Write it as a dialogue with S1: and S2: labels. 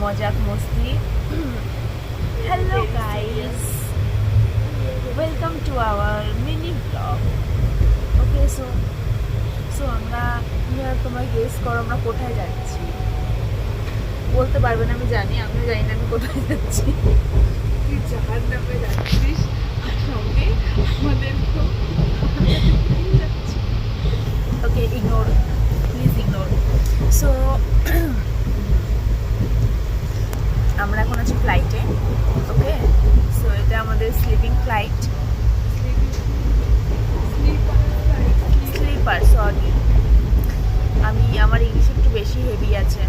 S1: মজাক মস্তি। Hello guys, welcome to our mini blog. Okay, so আমরা তোমরা গেস করো আমরা কোথায় যাচ্ছি। বলতে পারবে না, আমি জানি, আমিও জানি না আমি কোথায় যাচ্ছি।
S2: তুই জাহার নামে যাচ্ছিস, সঙ্গে আমাদেরকেও যাচ্ছি।
S1: ওকে, ইগনোর, প্লিজ ইগনোর। সো আমরা এখন আছি ফ্লাইটে। ওকে, সো এটা আমাদের স্লিপিং ফ্লাইট, স্লিপার, সরি। আমার ইংলিশ একটু বেশি হেভি আছে।